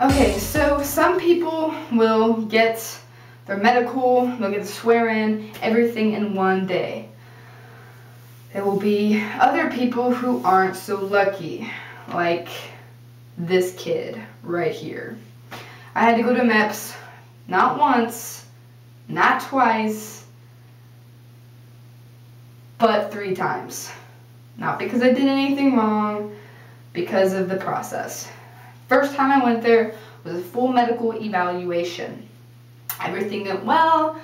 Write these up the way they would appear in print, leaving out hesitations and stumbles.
Okay, so some people will get their medical, they'll get a swear-in, everything in one day. There will be other people who aren't so lucky, like this kid right here. I had to go to MEPS not once, not twice, but 3 times. Not because I did anything wrong, because of the process. First time I went there was a full medical evaluation. Everything went well,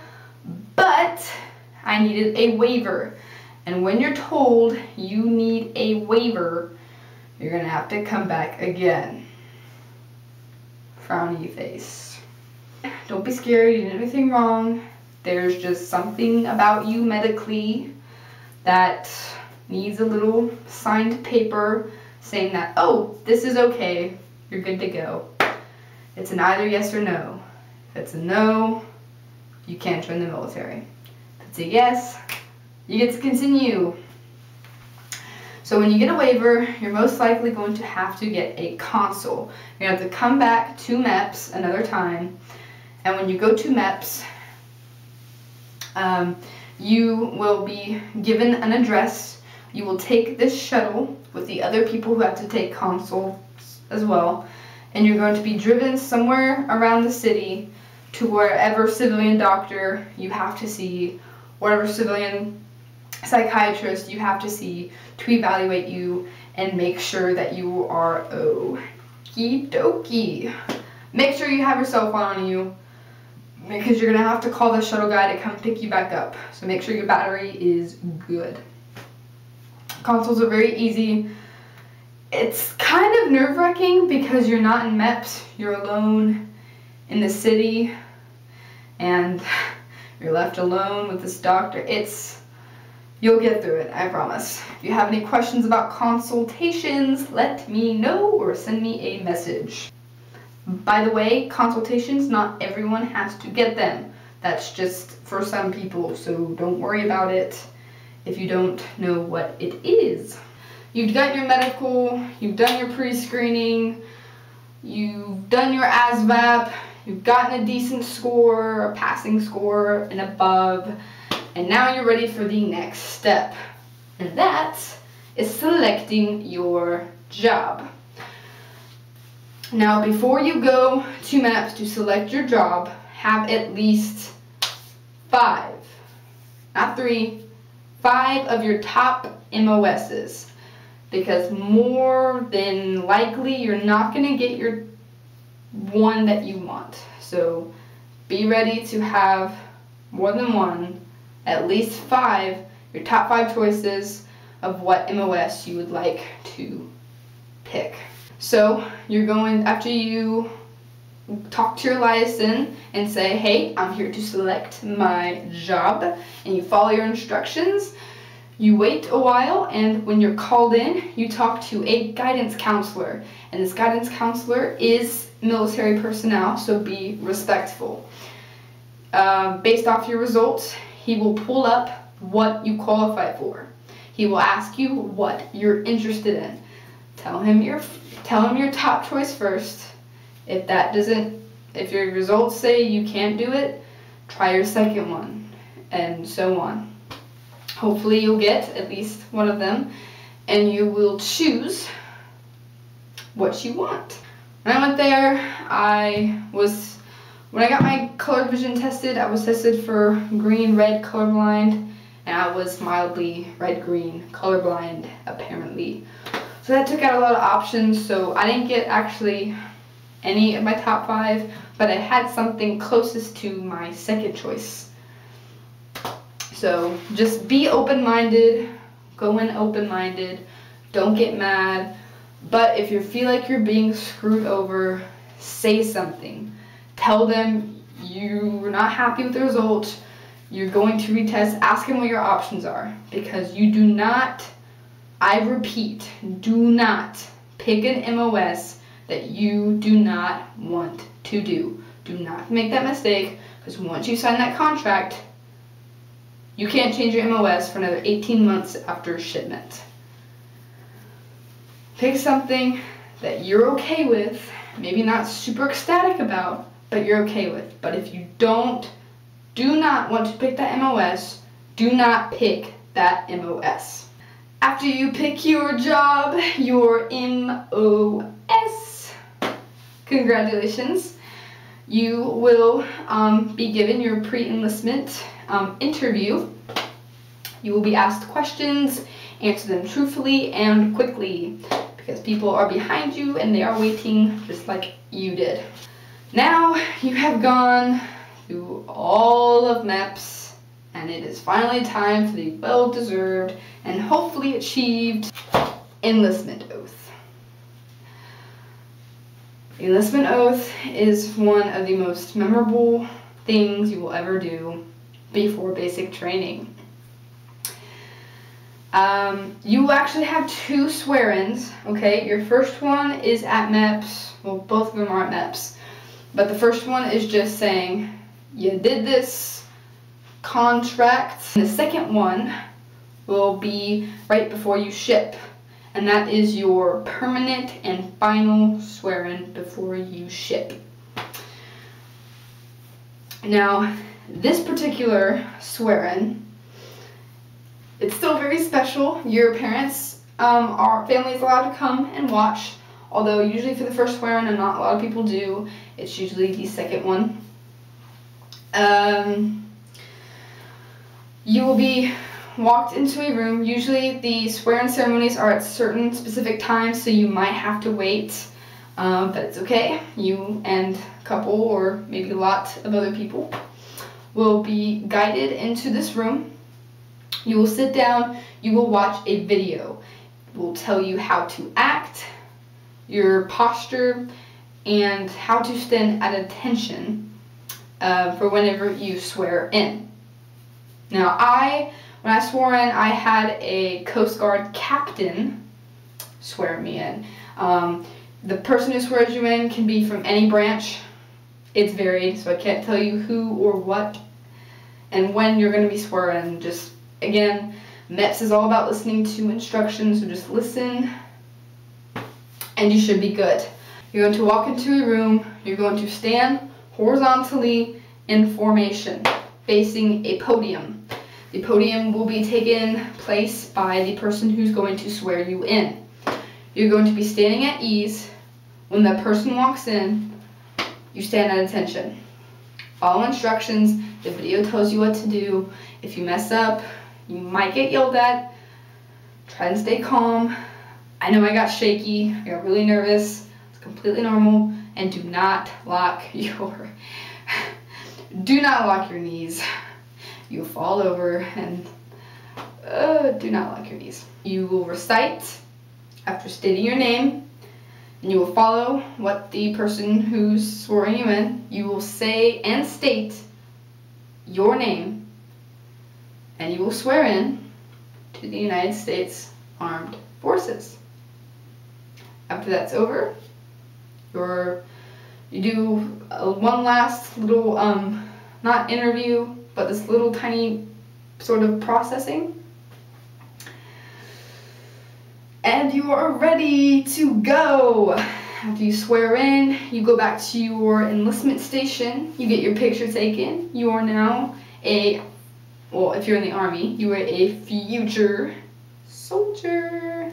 but I needed a waiver. And when you're told you need a waiver, you're gonna have to come back again. Frowny face. Don't be scared, you didn't do anything wrong. There's just something about you medically that needs a little signed paper saying that, oh, this is okay, you're good to go. It's an either yes or no. If it's a no, you can't join the military. If it's a yes, you get to continue. So when you get a waiver, you're most likely going to have to get a consul. You're going to have to come back to MEPS another time. And when you go to MEPS, you will be given an address. You will take this shuttle with the other people who have to take consuls as well. And you're going to be driven somewhere around the city to wherever civilian doctor you have to see, whatever civilian psychiatrist you have to see to evaluate you and make sure that you are okie dokie. Make sure you have your cell phone on you because you're going to have to call the shuttle guy to come pick you back up. So make sure your battery is good. Consuls are very easy. It's kind of nerve-wracking because you're not in MEPS, you're alone in the city, and you're left alone with this doctor. You'll get through it, I promise. If you have any questions about consultations, let me know or send me a message. By the way, consultations, not everyone has to get them. That's just for some people, so don't worry about it if you don't know what it is. You've done your medical, you've done your pre-screening, you've done your ASVAB, you've gotten a decent score, a passing score and above, and now you're ready for the next step. And that is selecting your job. Now before you go to MEPS to select your job, have at least 5, not 3, 5 of your top MOSs. Because more than likely you're not going to get your one that you want. So be ready to have more than one, at least 5, your top 5 choices of what MOS you would like to pick. So you're going, after you talk to your liaison and say, hey, I'm here to select my job, and you follow your instructions, you wait a while, and when you're called in, you talk to a guidance counselor. And this guidance counselor is military personnel, so be respectful. Based off your results, he will pull up what you qualify for. He will ask you what you're interested in. Tell him your top choice first. If your results say you can't do it, try your second one, and so on. Hopefully you'll get at least one of them, and you will choose what you want. When I went there, when I got my color vision tested, I was tested for green-red colorblind, and I was mildly red-green colorblind, apparently. So that took out a lot of options, so I didn't get actually any of my top 5, but I had something closest to my second choice. So just be open-minded, go in open-minded, don't get mad, but if you feel like you're being screwed over, say something. Tell them you're not happy with the result, you're going to retest, ask them what your options are, because you do not, I repeat, do not pick an MOS that you do not want to do. Do not make that mistake, because once you sign that contract, you can't change your MOS for another 18 months after shipment. Pick something that you're okay with maybe not super ecstatic about, but you're okay with. But if you do not want to pick that MOS, do not pick that MOS. After you pick your job, your MOS, congratulations. You will be given your pre-enlistment interview. You will be asked questions, answer them truthfully and quickly, because people are behind you and they are waiting just like you did. Now you have gone through all of MEPS, and it is finally time for the well-deserved and hopefully achieved enlistment oath. The enlistment oath is one of the most memorable things you will ever do before basic training. You actually have 2 swear-ins, okay? Your first one is at MEPS. Well, both of them are at MEPS. But the first one is just saying, you did this contract. The second one will be right before you ship. And that is your permanent and final swear-in before you ship. Now, this particular swear-in, it's still very special. Your parents, our family is allowed to come and watch, although usually for the first swear-in, and not a lot of people do, it's usually the second one. You will be walked into a room. Usually the swear-in ceremonies are at certain specific times, so you might have to wait, but it's okay. You and a couple or maybe a lot of other people will be guided into this room. You will sit down, you will watch a video. It will tell you how to act, your posture, and how to stand at attention for whenever you swear in. Now when I swore in, I had a Coast Guard captain swear me in. The person who swears you in can be from any branch. It's varied, so I can't tell you who or what and when you're going to be swearing. Just, again, MEPS is all about listening to instructions, so just listen and you should be good. You're going to walk into a room, you're going to stand horizontally in formation, facing a podium. The podium will be taken place by the person who's going to swear you in. You're going to be standing at ease. When that person walks in, you stand at attention. Follow instructions. The video tells you what to do. If you mess up, you might get yelled at. Try and stay calm. I know I got shaky. I got really nervous. It's completely normal. And do not lock your knees. You'll fall over, and do not lock your knees. You will recite after stating your name, and you will follow what the person who's swearing you in. You will say and state your name, and you will swear in to the United States Armed Forces. After that's over, you do one last little, not interview, but this little tiny sort of processing. And you are ready to go. After you swear in, you go back to your enlistment station, you get your picture taken. You are now well, if you're in the Army, you are a future soldier.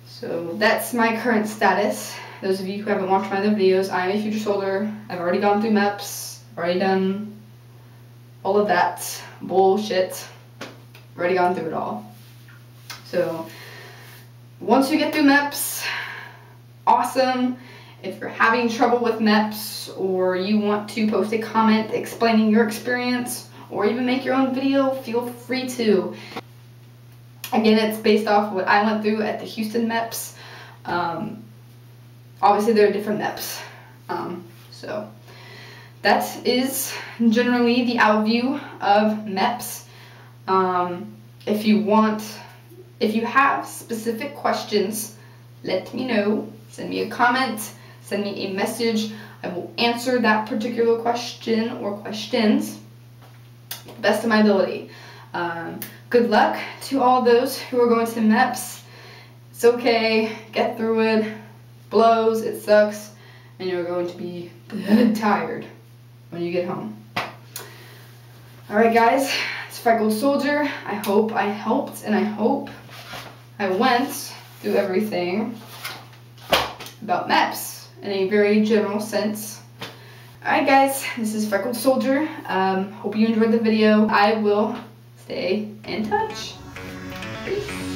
So that's my current status. Those of you who haven't watched my other videos, I am a future soldier. I've already gone through MEPS, already done all of that bullshit. Already gone through it all. So once you get through MEPS, awesome. If you're having trouble with MEPS, or you want to post a comment explaining your experience, or even make your own video, feel free to. Again, it's based off what I went through at the Houston MEPS. Obviously there are different MEPS. So that is generally the overview of MEPS. If you have specific questions, let me know. Send me a comment, send me a message. I will answer that particular question or questions to the best of my ability. Good luck to all those who are going to MEPS. It's okay, get through it. blows, it sucks, and you're going to be tired when you get home. Alright guys, it's Freckled Soldier. I hope I helped, and I hope I went through everything about MEPS in a very general sense. Alright guys, this is Freckled Soldier. Hope you enjoyed the video. I will stay in touch. Peace.